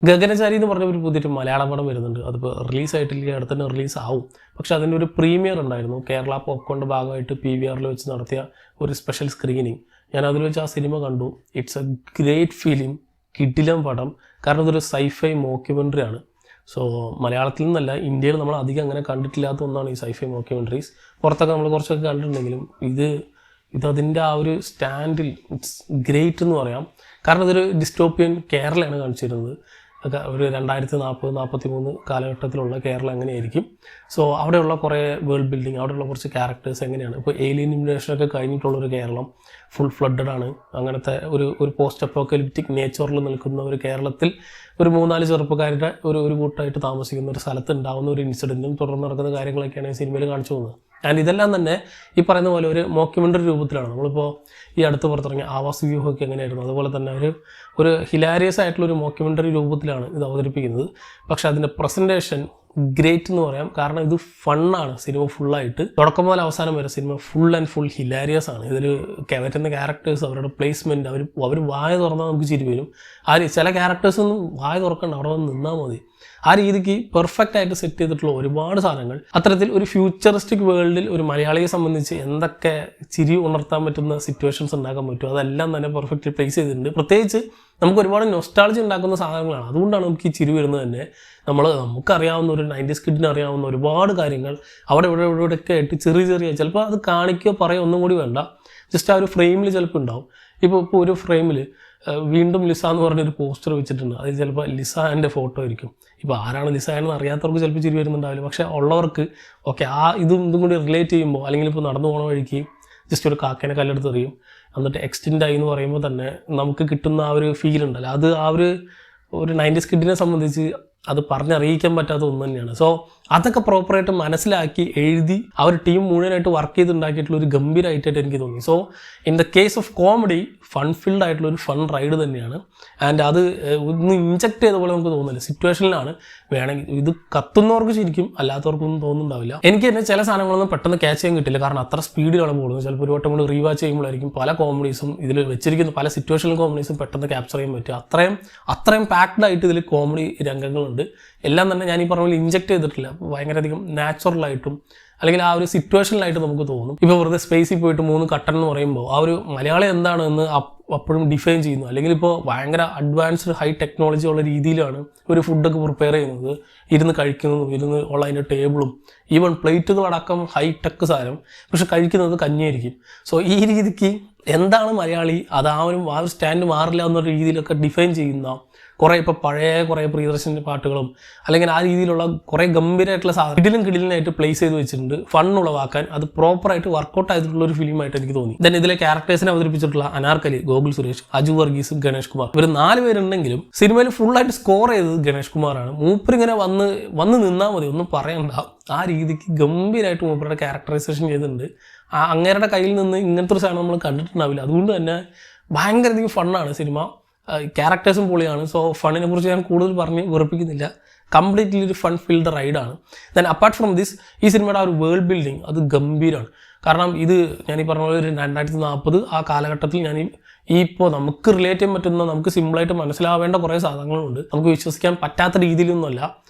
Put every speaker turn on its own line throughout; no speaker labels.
ഗഗനചാരി എന്ന് പറഞ്ഞ ഒരു പുതിയൊരു മലയാളം പടം വരുന്നുണ്ട്. അതിപ്പോൾ റിലീസായിട്ടില്ല, അടുത്ത് തന്നെ റിലീസ് ആവും. പക്ഷേ അതിൻ്റെ ഒരു പ്രീമിയർ ഉണ്ടായിരുന്നു. കേരള പോപ്കോണിൻ്റെ ഭാഗമായിട്ട് PVRൽ വെച്ച് നടത്തിയ ഒരു സ്പെഷ്യൽ സ്ക്രീനിങ്. ഞാൻ അതിൽ വെച്ച് ആ സിനിമ കണ്ടു. ഇറ്റ്സ് എ ഗ്രേറ്റ് ഫിലിം, കിടിലം പടം. കാരണം ഇതൊരു സൈഫൈ മോക്യുമെൻ്ററി ആണ്. സോ മലയാളത്തിൽ നിന്നല്ല, ഇന്ത്യയിൽ നമ്മൾ അധികം അങ്ങനെ കണ്ടിട്ടില്ലാത്ത ഒന്നാണ് ഈ സൈഫൈ മോക്യുമെൻ്ററീസ്. പുറത്തൊക്കെ നമ്മൾ കുറച്ചൊക്കെ കണ്ടിട്ടുണ്ടെങ്കിലും ഇതതിൻ്റെ ആ ഒരു സ്റ്റാൻഡിൽ ഇറ്റ്സ് ഗ്രേറ്റ് എന്ന് പറയാം. കാരണം ഇതൊരു ഡിസ്റ്റോപ്പിയൻ കേരളയാണ് കാണിച്ചിരുന്നത്. ഒരു 2040-43 കാലഘട്ടത്തിലുള്ള കേരളം എങ്ങനെയായിരിക്കും. സോ അവിടെയുള്ള കുറേ വേൾഡ് ബിൽഡിങ്, അവിടെയുള്ള കുറച്ച് ക്യാരക്ടേഴ്സ് എങ്ങനെയാണ്. ഇപ്പോൾ ഏലിയൻ ഇൻവേഷനൊക്കെ കഴിഞ്ഞിട്ടുള്ളൊരു കേരളം, ഫുൾ ഫ്ലഡഡ് ആണ്. അങ്ങനത്തെ ഒരു പോസ്റ്റ് അപ്പോക്കലിപ്റ്റിക് നേച്ചറിൽ നിൽക്കുന്ന ഒരു കേരളത്തിൽ ഒരു 3-4 ചെറുപ്പക്കാരുടെ ഒരു കൂട്ടമായിട്ട് താമസിക്കുന്ന ഒരു സ്ഥലത്ത് ഉണ്ടാകുന്ന ഒരു ഇൻസിഡൻറ്റും തുടർന്ന് നടക്കുന്ന കാര്യങ്ങളൊക്കെയാണ് ഈ സിനിമയിൽ കാണിച്ചു പോകുന്നത്. ആൻഡ് ഇതെല്ലാം തന്നെ ഈ പറയുന്ന പോലെ ഒരു മോക്യുമെൻ്ററി രൂപത്തിലാണ്. നമ്മളിപ്പോൾ ഈ അടുത്ത് പുറത്തിറങ്ങിയ ആവാസ് വ്യൂഹമൊക്കെ എങ്ങനെയായിരുന്നു, അതുപോലെ തന്നെ ഒരു ഹിലാരിയസ് ആയിട്ടുള്ളൊരു മോക്യുമെൻ്ററി രൂപത്തിലാണ് ഇത് അവതരിപ്പിക്കുന്നത്. പക്ഷേ അതിൻ്റെ പ്രസൻറ്റേഷൻ ഗ്രേറ്റ് എന്ന് പറയാം. കാരണം ഇത് ഫണ്ണാണ് സിനിമ ഫുള്ളായിട്ട്. തുടക്കം മുതൽ അവസാനം വരെ cinema full and full hilarious ആണ്. ഇതിൽ വരുന്ന ക്യാരക്ടേഴ്സ്, അവരുടെ പ്ലേസ്മെൻറ്റ്, അവർ വായ തുറന്നാൽ നമുക്ക് ചിരി വരും. ചില ക്യാരക്ടേഴ്സൊന്നും വായ തുറക്കണ്ട, അവിടെ വന്ന് നിന്നാൽ മതി. ആ രീതിക്ക് പെർഫെക്റ്റ് ആയിട്ട് സെറ്റ് ചെയ്തിട്ടുള്ള ഒരുപാട് സാധനങ്ങൾ. അത്തരത്തിൽ ഒരു ഫ്യൂച്ചറിസ്റ്റിക് വേൾഡിൽ ഒരു മലയാളിയെ സംബന്ധിച്ച് എന്തൊക്കെ ചിരി ഉണർത്താൻ പറ്റുന്ന സിറ്റുവേഷൻസ് ഉണ്ടാക്കാൻ പറ്റും, അതെല്ലാം തന്നെ പെർഫെക്റ്റ് പ്ലേസ് ചെയ്തിട്ടുണ്ട്. പ്രത്യേകിച്ച് നമുക്ക് ഒരുപാട് നൊസ്റ്റാൾജി ഉണ്ടാക്കുന്ന സാധനങ്ങളാണ്. അതുകൊണ്ടാണ് നമുക്ക് ഈ ചിരി വരുന്നത് തന്നെ. നമുക്കറിയാവുന്ന ഒരു 90s കിഡിന് അറിയാവുന്ന ഒരുപാട് കാര്യങ്ങൾ ഇവിടെയൊക്കെ ആയിട്ട് ചെറിയ ചിലപ്പോൾ അത് കാണിക്കുകയോ പറയുകയോ ഒന്നും കൂടി വേണ്ട, ജസ്റ്റ് ആ ഒരു ഫ്രെയിമിൽ ചിലപ്പോൾ ഉണ്ടാവും. ഇപ്പോൾ ഒരു ഫ്രെയിമിൽ വീണ്ടും ലിസ എന്ന് പറഞ്ഞൊരു പോസ്റ്റർ വെച്ചിട്ടുണ്ട്. അത് ചിലപ്പോൾ ലിസാൻ്റെ ഫോട്ടോ ആയിരിക്കും. ഇപ്പോൾ ആരാണ് ലിസ എന്ന് അറിയാത്തവർക്ക് ചിലപ്പോൾ ചിരി വരുന്നുണ്ടാവില്ല. പക്ഷേ ഉള്ളവർക്ക് ഓക്കെ ഇതും കൂടി റിലേറ്റ് ചെയ്യുമ്പോൾ, അല്ലെങ്കിൽ ഇപ്പോൾ നടന്നു പോകണ വഴിക്ക് ജസ്റ്റ് ഒരു കാക്കേനെ കല്ലെടുത്ത് എറിയും, എന്നിട്ട് എക്സ്റ്റെൻഡ് ആയി എന്ന് പറയുമ്പോൾ തന്നെ നമുക്ക് കിട്ടുന്ന ആ ഒരു ഫീൽ ഉണ്ടല്ലോ, അത് ആ ഒരു 90s കിഡിനെ സംബന്ധിച്ച് അത് പറഞ്ഞറിയിക്കാൻ പറ്റാത്ത ഒന്ന് തന്നെയാണ്. സോ അതൊക്കെ പ്രോപ്പറായിട്ട് മനസ്സിലാക്കി എഴുതി ആ ഒരു ടീം മുഴുവനായിട്ട് വർക്ക് ചെയ്തുണ്ടാക്കിയിട്ടുള്ള ഒരു ഗംഭീര ഐറ്റായിട്ട് എനിക്ക് തോന്നി. So in the case of comedy fun filled ആയിട്ടുള്ള ഒരു ഫൺ റൈഡ് തന്നെയാണ്. ആൻഡ് അത് ഒന്ന് ഇൻജക്ട് ചെയ്ത പോലെ നമുക്ക് തോന്നില്ല. സിറ്റുവേഷനിലാണ് വേണമെങ്കിൽ ഇത് കത്തുന്നവർക്ക് ശരിക്കും, അല്ലാത്തവർക്കൊന്നും തോന്നുന്നുണ്ടാവില്ല. എനിക്ക് തന്നെ ചില സാധനങ്ങളൊന്നും പെട്ടെന്ന് ക്യാച്ച് ചെയ്യാൻ കിട്ടില്ല. കാരണം അത്ര സ്പീഡിലാണ് പോകുന്നത്. ചിലപ്പോൾ ഒരു വട്ടം കൂടി റീവാച്ച് ചെയ്യുമ്പോഴായിരിക്കും പല കോമഡീസും ഇതിൽ വെച്ചിരിക്കുന്ന പല സിറ്റുവേഷണൽ കോമഡീസും പെട്ടെന്ന് ക്യാപ്ചർ ചെയ്യാൻ പറ്റും. അത്രയും പാക്ഡ് ആയിട്ട് ഇതിൽ കോമഡി രംഗങ്ങളുണ്ട്. എല്ലാം തന്നെ ഞാൻ ഈ പറഞ്ഞ പോലെ ഇൻജക്ട് ചെയ്തിട്ടില്ല. ഭയങ്കരധികം നാച്ചുറലായിട്ടും അല്ലെങ്കിൽ ആ ഒരു സിറ്റുവേഷനിലായിട്ട് നമുക്ക് തോന്നും. ഇപ്പോൾ വെറുതെ സ്പേസിൽ പോയിട്ട് 3 കട്ടൻ എന്ന് പറയുമ്പോൾ ആ ഒരു മലയാളം എന്താണെന്ന് അപ്പോഴും ഡിഫൈൻ ചെയ്യുന്നു. അല്ലെങ്കിൽ ഇപ്പോൾ ഭയങ്കര അഡ്വാൻസ്ഡ് ഹൈ ടെക്നോളജി ഉള്ള രീതിയിലാണ് ഒരു ഫുഡൊക്കെ പ്രിപ്പയർ ചെയ്യുന്നത്, ഇരുന്ന് കഴിക്കുന്നതും ഇരുന്ന് ഉള്ള അതിൻ്റെ ടേബിളും ഈവൻ പ്ലേറ്റുകളടക്കം ഹൈ ടെക് സാധനം, പക്ഷെ കഴിക്കുന്നത് കഞ്ഞിയായിരിക്കും. സോ ഈ രീതിക്ക് എന്താണ് മലയാളി, ആ ഒരു സ്റ്റാൻഡ് മാറില്ല എന്നൊരു രീതിയിലൊക്കെ ഡിഫൈൻ ചെയ്യുന്ന ഇപ്പോൾ കുറേ പ്രിയദർശൻ്റെ പാട്ടുകളും അല്ലെങ്കിൽ ആ രീതിയിലുള്ള കുറേ ഗംഭീരമായിട്ടുള്ള സാധനം കിടിലിനായിട്ട് പ്ലേസ് ചെയ്ത് വെച്ചിട്ടുണ്ട്. ഫൺ ഉളവാക്കാൻ അത് പ്രോപ്പറായിട്ട് വർക്കൗട്ട് ആയിട്ടുള്ള ഒരു ഫിലിമായിട്ട് എനിക്ക് തോന്നി. ദെൻ ഇതിലെ ക്യാരക്ടേഴ്സിനെ അവതരിപ്പിച്ചിട്ടുള്ള അനാർക്കലി, ഗോകുൽ സുരേഷ്, അജു വർഗീസ്, ഗണേഷ് കുമാർ, ഇവർ 4 പേരുണ്ടെങ്കിലും സിനിമയിൽ ഫുള്ളായിട്ട് സ്കോർ ചെയ്തത് ഗണേഷ് കുമാറാണ്. മൂപ്പരിങ്ങനെ വന്ന് നിന്നാൽ മതി, ഒന്നും പറയണ്ട. ആ രീതിക്ക് ഗംഭീരമായിട്ട് മൂപ്പരുടെ ക്യാരക്ടറൈസേഷൻ ചെയ്തിട്ടുണ്ട്. അങ്ങേരുടെ കയ്യിൽ നിന്ന് ഇങ്ങനത്തെ ഒരു സാധനം നമ്മൾ കണ്ടിട്ടുണ്ടാവില്ല. അതുകൊണ്ട് തന്നെ ഭയങ്കരധികം ഫണ്ണാണ് സിനിമ. ക്യാരക്ടേഴ്സും പൊളിയാണ്. സോ ഫണ്ണിനെ കുറിച്ച് ഞാൻ കൂടുതൽ പറഞ്ഞ് വെറുപ്പിക്കുന്നില്ല. കംപ്ലീറ്റ്ലി ഒരു ഫൺ ഫീൽഡ് റൈഡാണ്. ദെൻ അപ്പാർട്ട് ഫ്രം ദിസ്, ഈ സിനിമയുടെ ആ ഒരു വേൾഡ് ബിൽഡിങ് അത് ഗംഭീരമാണ്. കാരണം ഇത് ഞാൻ ഈ പറഞ്ഞ പോലെ ഒരു 2040 ആ കാലഘട്ടത്തിൽ ഇപ്പോൾ നമുക്ക് റിലേറ്റ് ചെയ്യാൻ പറ്റുന്ന, നമുക്ക് സിമ്പിളായിട്ട് മനസ്സിലാവേണ്ട കുറേ സാധനങ്ങളുണ്ട്. നമുക്ക് വിശ്വസിക്കാൻ പറ്റാത്ത രീതിയിലൊന്നുമല്ല.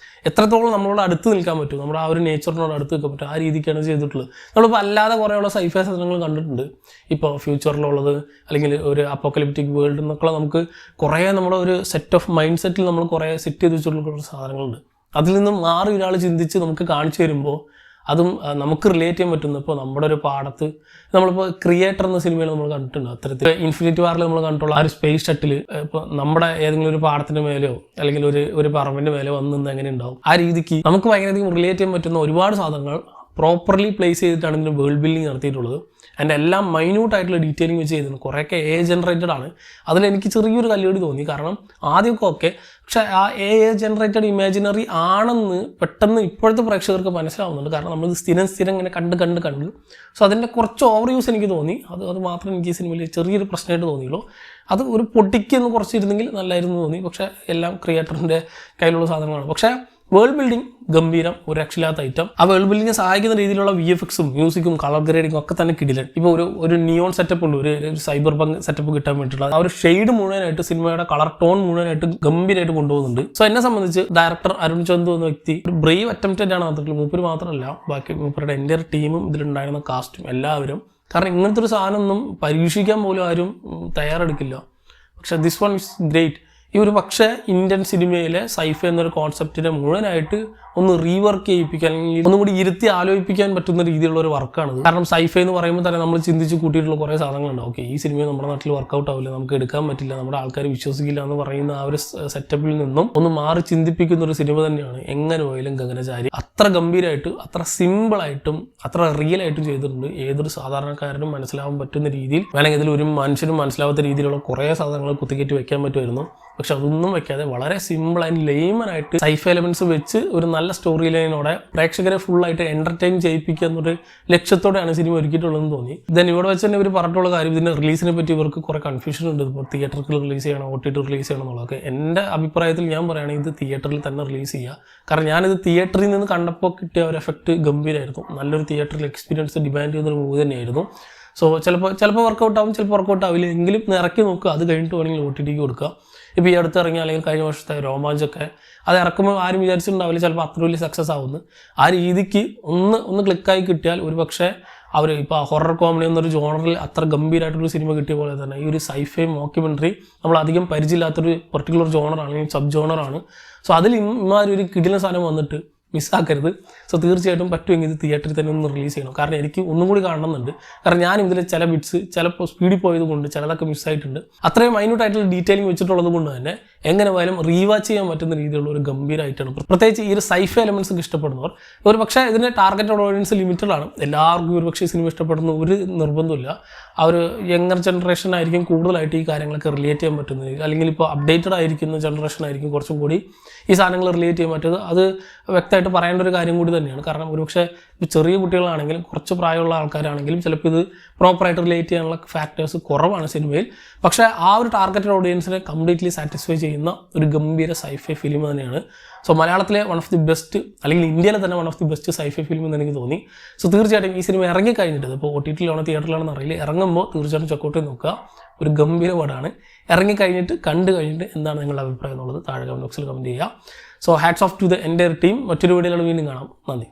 എത്രത്തോളം നമ്മളോട് അടുത്ത് നിൽക്കാൻ പറ്റും, നമ്മുടെ ആ ഒരു നേച്ചറിനോട് അടുത്ത് നിൽക്കാൻ പറ്റും, ആ രീതിക്കാണ് ചെയ്തിട്ടുള്ളത്. നമ്മളിപ്പോൾ അല്ലാതെ കുറേയുള്ള സൈഫൈ സാധനങ്ങൾ കണ്ടിട്ടുണ്ട്. ഇപ്പോൾ ഫ്യൂച്ചറിലുള്ളത് അല്ലെങ്കിൽ ഒരു അപ്പോക്കലിപ്റ്റിക് വേൾഡ് എന്നൊക്കെ നമുക്ക് കുറേ നമ്മുടെ ഒരു സെറ്റ് ഓഫ് മൈൻഡ് സെറ്റിൽ നമ്മൾ കുറേ സെറ്റ് ചെയ്ത് വെച്ചിട്ടുള്ള കുറച്ച് സാധനങ്ങളുണ്ട്. അതിൽ നിന്നും മാറി ഒരാൾ ചിന്തിച്ച് നമുക്ക് കാണിച്ചു തരുമ്പോൾ അതും നമുക്ക് റിലേറ്റ് ചെയ്യാൻ പറ്റുന്നു. ഇപ്പോൾ നമ്മുടെ ഒരു പാടത്ത് നമ്മളിപ്പോൾ ക്രിയേറ്റർ എന്ന സിനിമയിൽ നമ്മൾ കണ്ടിട്ടുണ്ട്. അത്തരത്തിൽ ഇൻഫിനിറ്റി വാറിൽ നമ്മൾ കണ്ടിട്ടുള്ള ആ ഒരു സ്പേസ് ഷട്ടിൽ ഇപ്പോൾ നമ്മുടെ ഏതെങ്കിലും ഒരു പാടത്തിൻ്റെ മേലെയോ അല്ലെങ്കിൽ ഒരു പറമ്പിൻ്റെ മേലെയോ വന്ന് നിന്ന് എങ്ങനെ ഉണ്ടാവും, ആ രീതിക്ക് നമുക്ക് ഭയങ്കരധികം റിലേറ്റ് ചെയ്യാൻ പറ്റുന്ന ഒരുപാട് സാധനങ്ങൾ പ്രോപ്പർലി പ്ലേസ് ചെയ്തിട്ടാണ് ഇതിൻ്റെ വേൾഡ് ബിൽഡിങ് നടത്തിയിട്ടുള്ളത്. അതിൻ്റെ എല്ലാം മൈന്യൂട്ടായിട്ടുള്ള ഡീറ്റെയിലിംഗ് വെച്ച് ചെയ്തിട്ടുണ്ട്. കുറേയൊക്കെ ജനറേറ്റഡ് ആണ്. അതിലെനിക്ക് ചെറിയൊരു കല്ലുകടി തോന്നി. കാരണം ആദ്യമൊക്കെ ഓക്കെ, പക്ഷേ ആ ജനറേറ്റഡ് ഇമാജിനറി ആണെന്ന് പെട്ടെന്ന് ഇപ്പോഴത്തെ പ്രേക്ഷകർക്ക് മനസ്സിലാവുന്നുണ്ട്. കാരണം നമ്മൾ സ്ഥിരം ഇങ്ങനെ കണ്ട് സോ അതിൻ്റെ കുറച്ച് ഓവർ യൂസ് എനിക്ക് തോന്നി. അത് മാത്രം എനിക്ക് ഈ സിനിമയിൽ ചെറിയൊരു പ്രശ്നമായിട്ട് തോന്നിയുള്ളൂ. അത് ഒരു പൊട്ടിക്കൊന്ന് കുറച്ചിരുന്നെങ്കിൽ നല്ലായിരുന്നു തോന്നി. പക്ഷേ എല്ലാം ക്രിയേറ്ററിൻ്റെ കയ്യിലുള്ള സാധനങ്ങളാണ്. പക്ഷേ വേൾഡ് ബിൽഡിംഗ് ഗംഭീരം, ഒരു രക്ഷയില്ലാത്ത ഐറ്റം. ആ വേൾഡ് ബിൽഡിംഗ് സഹായിക്കുന്ന രീതിയിലുള്ള VFXും മ്യൂസിക്കും കളർ ഗ്രേഡിങ്ങും ഒക്കെ തന്നെ കിടിലൻ. ഇപ്പോൾ ഒരു നിയോൺ സെറ്റപ്പ് ഉണ്ട്, ഒരു സൈബർ പങ്ക് സെറ്റപ്പ് കിട്ടാൻ വേണ്ടിയിട്ടുള്ള ആ ഒരു ഷെയ്ഡ് മുഴുവനായിട്ട് സിനിമയുടെ കളർ ടോൺ മുഴുവനായിട്ട് ഗംഭീരമായിട്ട് കൊണ്ടുപോകുന്നുണ്ട്. സോ എന്നെ സംബന്ധിച്ച് ഡയറക്ടർ അരുൺ ചന്തു എന്ന വ്യക്തി ഒരു ബ്രേവ് അറ്റംപ്റ്റഡ് ആണ് നടത്തിയിട്ടുള്ളത്. മൂപ്പര് മാത്രമല്ല, ബാക്കി മൂപ്പരുടെ എൻ്റെ ടീമും ഇതിലുണ്ടായിരുന്ന കാസ്റ്റും എല്ലാവരും. കാരണം ഇങ്ങനത്തെ ഒരു സാധനം ഒന്നും പരീക്ഷിക്കാൻ പോലും ആരും തയ്യാറെടുക്കില്ല. പക്ഷെ ദിസ് വൺ ഇസ് ഗ്രേറ്റ്. ഈ ഒരു പക്ഷേ ഇന്ത്യൻ സിനിമയിലെ സൈഫൈ എന്നൊരു കോൺസെപ്റ്റിനെ മുഴുവനായിട്ട് ഒന്ന് റീവർക്ക് ചെയ്യിപ്പിക്കാൻ, അല്ലെങ്കിൽ ഒന്നും കൂടി ഇരുത്തി ആലോചിപ്പിക്കാൻ പറ്റുന്ന രീതിയിലുള്ള ഒരു വർക്കാണിത്. കാരണം സൈഫൈ എന്ന് പറയുമ്പോൾ തന്നെ നമ്മൾ ചിന്തിച്ച് കൂട്ടിയിട്ടുള്ള കുറേ സാധനങ്ങളുണ്ട്. ഓക്കെ, ഈ സിനിമ നമ്മുടെ നാട്ടിൽ വർക്കൗട്ട് ആവില്ല, നമുക്ക് എടുക്കാൻ പറ്റില്ല, നമ്മുടെ ആൾക്കാർ വിശ്വസിക്കില്ല എന്ന് പറയുന്ന ആ ഒരു സെറ്റപ്പിൽ നിന്നും ഒന്ന് മാറി ചിന്തിപ്പിക്കുന്ന ഒരു സിനിമ തന്നെയാണ് എങ്ങനെ പോയാലും ഗഗനചാരി. അത്ര ഗംഭീരമായിട്ട്, അത്ര സിമ്പിളായിട്ടും അത്ര റിയലായിട്ടും ചെയ്തിട്ടുണ്ട്. ഏതൊരു സാധാരണക്കാരനും മനസ്സിലാവാൻ പറ്റുന്ന രീതിയിൽ, വേണമെങ്കിൽ ഇതിൽ ഒരു മനുഷ്യനും മനസ്സിലാവാത്ത രീതിയിലുള്ള കുറേ സാധനങ്ങൾ കുത്തിക്കയറ്റി വെക്കാൻ പറ്റുമായിരുന്നു. പക്ഷെ അതൊന്നും വെക്കാതെ വളരെ സിമ്പിൾ ആൻഡ് ലെയ്മനായിട്ട് സൈഫൈ എലമെന്റ്സ് വെച്ച് ഒരു നല്ല സ്റ്റോറി ലൈനോടെ പ്രേക്ഷകരെ ഫുള്ളായിട്ട് എന്റർടൈൻ ചെയ്യിപ്പിക്കുക എന്നൊരു ലക്ഷ്യത്തോടെയാണ് സിനിമ ഒരുക്കിയിട്ടുള്ളതെന്ന് തോന്നി. ദെൻ ഇവിടെ വെച്ച് തന്നെ ഇവർ പറഞ്ഞിട്ടുള്ള കാര്യം, ഇതിന്റെ റിലീസിനെ പറ്റി ഇവർക്ക് കുറെ കൺഫ്യൂഷൻ ഉണ്ട്. ഇപ്പോൾ തിയേറ്ററിൽ റിലീസ് ചെയ്യണം, OTT റിലീസ് ചെയ്യണം എന്നുള്ളതൊക്കെ. എൻ്റെ അഭിപ്രായത്തിൽ ഞാൻ പറയുകയാണെങ്കിൽ ഇത് തിയേറ്ററിൽ തന്നെ റിലീസ് ചെയ്യുക. കാരണം ഞാനിത് തിയേറ്ററിൽ നിന്ന് കണ്ടപ്പോൾ കിട്ടിയ ഒരു എഫക്റ്റ് ഗംഭീരമായിരുന്നു. നല്ലൊരു തിയേറ്ററിൽ എക്സ്പീരിയൻസ് ഡിമാൻഡ് ചെയ്യുന്നൊരു മൂവി തന്നെയായിരുന്നു. സോ ചിലപ്പോൾ വർക്കൗട്ട് ആവും, ചിലപ്പോൾ വർക്കൗട്ട് ആവില്ല. എങ്കിലും ഇറക്കി നോക്കുക, അത് കഴിഞ്ഞിട്ട് വേണമെങ്കിൽ OTTക്ക് കൊടുക്കുക. ഇപ്പോൾ ഈ അടുത്ത് ഇറങ്ങിയ അല്ലെങ്കിൽ കഴിഞ്ഞ വർഷത്തെ രോമാഞ്ചൊക്കെ അത് ഇറക്കുമ്പോൾ ആരും വിചാരിച്ചിട്ടുണ്ടാവില്ല ചിലപ്പോൾ അത്ര വലിയ സക്സസ് ആവുന്നു. ആ രീതിക്ക് ഒന്ന് ക്ലിക്കായി കിട്ടിയാൽ ഒരു പക്ഷേ അവർ ഇപ്പോൾ ഹൊറർ കോമഡി എന്നൊരു ജോണറിൽ അത്ര ഗംഭീരമായിട്ടൊരു സിനിമ കിട്ടിയ പോലെ തന്നെ ഈ ഒരു സൈഫൈ മോക്യുമെൻ്ററി നമ്മൾ അധികം പരിചയമില്ലാത്തൊരു പെർട്ടിക്കുലർ ജോണറാണ്, അല്ലെങ്കിൽ സബ് ജോണറാണ്. സോ അതിൽ ഇമാരൊരു കിടിലൻ സാധനം വന്നിട്ട് മിസ്സാക്കരുത്. സോ തീർച്ചയായിട്ടും പറ്റുമെങ്കിൽ ഇത് തിയേറ്ററിൽ തന്നെ ഒന്ന് റിലീസ് ചെയ്യണം. കാരണം എനിക്ക് ഒന്നും കൂടി കാണണമെന്നുണ്ട്. കാരണം ഞാൻ ഇതിലെ ചില ബിറ്റ്സ് ചിലപ്പോൾ സ്പീഡിൽ പോയത് കൊണ്ട് ചിലതൊക്കെ മിസ്സായിട്ടുണ്ട്. അത്രയും മൈന്യൂട്ടായിട്ടുള്ള ഡീറ്റെയിലിംഗ് വെച്ചിട്ടുള്ളത് കൊണ്ട് തന്നെ എങ്ങനെ പോയാലും റീവാച്ച് ചെയ്യാൻ പറ്റുന്ന രീതിയിലുള്ള ഒരു ഗംഭീരമായിട്ടാണ്. പ്രത്യേകിച്ച് ഈ ഒരു സൈഫൈ എലമെന്റ്സ് ഒക്കെ ഇഷ്ടപ്പെടുന്നവർ, ഒരു പക്ഷേ ഇതിൻ്റെ ടാർഗറ്റഡ് ഓഡിയൻസ് ലിമിറ്റഡ് ആണ്. എല്ലാവർക്കും ഒരു പക്ഷേ സിനിമ ഇഷ്ടപ്പെടുന്ന ഒരു നിർബന്ധമില്ല. ആ ഒരു യങ്ങർ ജനറേഷൻ ആയിരിക്കും കൂടുതലായിട്ട് ഈ കാര്യങ്ങളൊക്കെ റിലേറ്റ് ചെയ്യാൻ പറ്റുന്നത്. അല്ലെങ്കിൽ ഇപ്പോൾ അപ്ഡേറ്റഡ് ആയിരിക്കുന്ന ജനറേഷൻ ആയിരിക്കും കുറച്ചും കൂടി ഈ സാധനങ്ങൾ റിലേറ്റ് ചെയ്യാൻ പറ്റുന്നത്. അത് വ്യക്തമായിട്ട് പറയേണ്ട ഒരു കാര്യം കൂടി തന്നെയാണ്. കാരണം ഒരുപക്ഷെ ചെറിയ കുട്ടികളാണെങ്കിലും കുറച്ച് പ്രായമുള്ള ആൾക്കാരാണെങ്കിലും ചിലപ്പോൾ ഇത് പ്രോപ്പറായിട്ട് റിലേറ്റ് ചെയ്യാനുള്ള ഫാക്ടേഴ്സ് കുറവാണ് സിനിമയിൽ. പക്ഷേ ആ ഒരു ടാർഗറ്റഡ് ഓഡിയൻസിനെ കംപ്ലീറ്റ്ലി സാറ്റിസ്ഫൈ ചെയ്യുന്ന ഒരു ഗംഭീര സൈഫൈ ഫിലിം തന്നെയാണ്. സോ മലയാളത്തിലെ വൺ ഓഫ് ദി ബെസ്റ്റ്, അല്ലെങ്കിൽ ഇന്ത്യയിലെ തന്നെ one of the best scifi film എന്ന് എനിക്ക് തോന്നി. സോ തീർച്ചയായിട്ടും ഈ സിനിമ ഇറങ്ങിക്കഴിഞ്ഞിട്ട്, ഇപ്പോൾ OTTയിലാണോ തിയേറ്ററിലാണെന്ന് അറിയില്ല, ഇറങ്ങുമ്പോൾ തീർച്ചയായിട്ടും ചെക്കൗട്ട് ചെയ്ത് നോക്കുക. ഒരു ഗംഭീര പടമാണ്. ഇറങ്ങിക്കഴിഞ്ഞിട്ട് കണ്ടു കഴിഞ്ഞിട്ട് എന്താണ് നിങ്ങളുടെ അഭിപ്രായം എന്നുള്ളത് താഴെ കമന്റ് ബോക്സിൽ കമൻറ്റ് ചെയ്യുക. So hats of two the entire team. മറ്റൊരു വീഡിയോയിലാണ് വീണ്ടും കാണാം. നന്ദി.